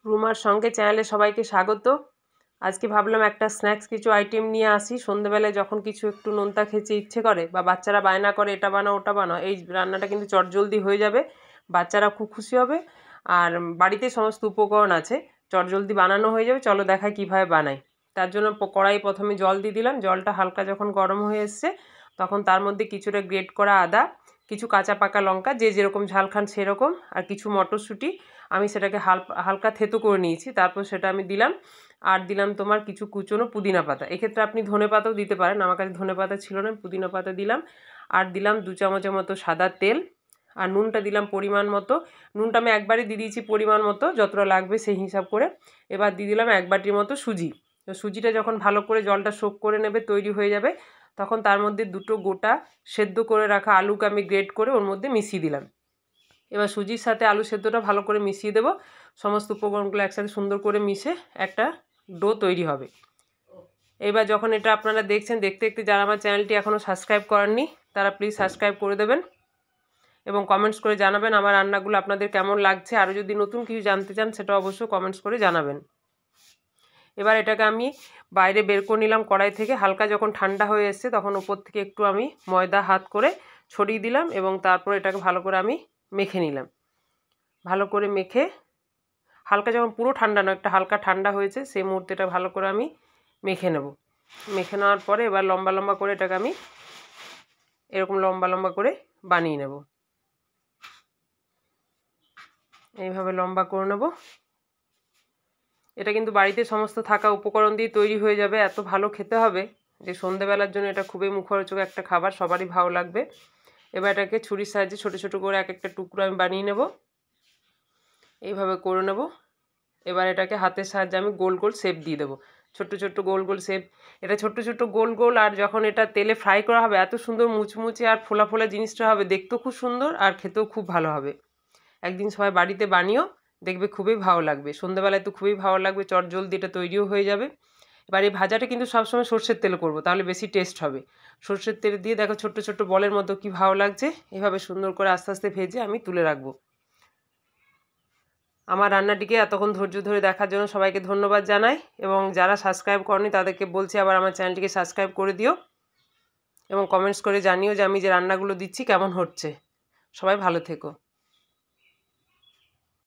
রুমার সঙ্গে চ্যানেলে সবাইকে স্বাগত। আজকে ভাবলাম একটা স্ন্যাক্স কিছু আইটেম নিয়ে আসি। সন্ধ্যেবেলায় যখন কিছু একটু নোনতা খেতে ইচ্ছে করে বা বাচ্চারা বায়না করে এটা বানাও ওটা বানাও, এই রান্নাটা কিন্তু চটজলদি হয়ে যাবে, বাচ্চারা খুব খুশি হবে। আর বাড়িতে সমস্ত উপকরণ আছে, চটজলদি বানানো হয়ে যাবে। চলো দেখাই কীভাবে বানাই। তার জন্য কড়াই প্রথমে জল দিয়ে দিলাম। জলটা হালকা যখন গরম হয়ে এসছে তখন তার মধ্যে কিছুটা গ্রেট করা আদা, কিছু কাঁচা পাকা লঙ্কা, যে যেরকম ঝাল খান সেরকম, আর কিছু মটরশুঁটি আমি সেটাকে হালকা থেতো করে নিয়েছি। তারপর সেটা আমি দিলাম। আর দিলাম তোমার কিছু কুচনো পুদিনা পাতা। এক্ষেত্রে আপনি ধনে পাতাও দিতে পারেন, আমার কাছে ধনে পাতা ছিল না, পুদিনা পাতা দিলাম। আর দিলাম 2 চামচের মতো সাদা তেল। আর নুনটা দিলাম পরিমাণ মতো। নুনটা আমি একবারই দিয়ে দিয়েছি পরিমাণ মতো, যতটা লাগবে সেই হিসাব করে। এবার দিয়ে দিলাম 1 বাটির মতো সুজি। তো সুজিটা যখন ভালো করে জলটা সোক করে নেবে, তৈরি হয়ে যাবে, তখন তার মধ্যে 2টো গোটা সেদ্ধ করে রাখা আলুকে আমি গ্রেট করে ওর মধ্যে মিশিয়ে দিলাম। এবার সুজির সাথে আলু সেদ্ধটা ভালো করে মিশিয়ে দেবো। সমস্ত উপকরণগুলো একসাথে সুন্দর করে মিশে একটা ডো তৈরি হবে। এবার যখন এটা আপনারা দেখছেন, দেখতে দেখতে যারা আমার চ্যানেলটি এখনও সাবস্ক্রাইব করেননি তারা প্লিজ সাবস্ক্রাইব করে দেবেন এবং কমেন্টস করে জানাবেন আমার রান্নাগুলো আপনাদের কেমন লাগছে। আরও যদি নতুন কিছু জানতে চান সেটা অবশ্যই কমেন্টস করে জানাবেন। এবার এটাকে আমি বাইরে বের করে নিলাম কড়াই থেকে। হালকা যখন ঠান্ডা হয়ে এসছে তখন উপর থেকে একটু আমি ময়দা হাত করে ছড়িয়ে দিলাম এবং তারপর এটাকে ভালো করে আমি মেখে নিলাম। ভালো করে মেখে হালকা যখন পুরো ঠান্ডা নয়, একটা হালকা ঠান্ডা হয়েছে সেই মুহূর্তে এটা ভালো করে আমি মেখে নেব। মেখে নেওয়ার পরে এবার লম্বা লম্বা করে এটাকে আমি এরকম লম্বা লম্বা করে বানিয়ে নেব। এইভাবে লম্বা করে নেব। এটা কিন্তু বাড়িতে সমস্ত থাকা উপকরণ দিয়ে তৈরি হয়ে যাবে। এত ভালো খেতে হবে যে সন্ধ্যেবেলার জন্য এটা খুবই মুখরোচক একটা খাবার, সবারই ভালো লাগবে। এবার এটাকে ছুরির সাহায্যে ছোটো ছোটো করে এক একটা টুকরো আমি বানিয়ে নেব। এইভাবে করে নেব। এবার এটাকে হাতের সাহায্যে আমি গোল গোল শেপ দিয়ে দেবো, ছোট্ট ছোট্ট গোল গোল শেপ। এটা ছোট্ট ছোট্ট গোল গোল, আর যখন এটা তেলে ফ্রাই করা হবে এত সুন্দর মুচমুচে আর ফোলা ফোলা জিনিসটা হবে, দেখতেও খুব সুন্দর আর খেতেও খুব ভালো হবে। একদিন সবাই বাড়িতে বানিয়েও দেখবে, খুবই ভালো লাগবে। সন্ধ্যাবেলায় তো খুবই ভালো লাগবে, চটজলদি এটা তৈরিও হয়ে যাবে। এবার এই ভাজাটা কিন্তু সবসময় সর্ষের তেলে করবো, তাহলে বেশি টেস্ট হবে। সর্ষের তেল দিয়ে দেখো ছোট্ট ছোট্ট বলের মতো কি ভালো লাগছে। এভাবে সুন্দর করে আস্তে আস্তে ভেজে আমি তুলে রাখবো। আমার রান্নাটিকে এতক্ষণ ধৈর্য ধরে দেখার জন্য সবাইকে ধন্যবাদ জানাই এবং যারা সাবস্ক্রাইব করেনি তাদেরকে বলছি আবার আমার চ্যানেলটিকে সাবস্ক্রাইব করে দিও এবং কমেন্টস করে জানিও যে আমি যে রান্নাগুলো দিচ্ছি কেমন হচ্ছে। সবাই ভালো থেকো।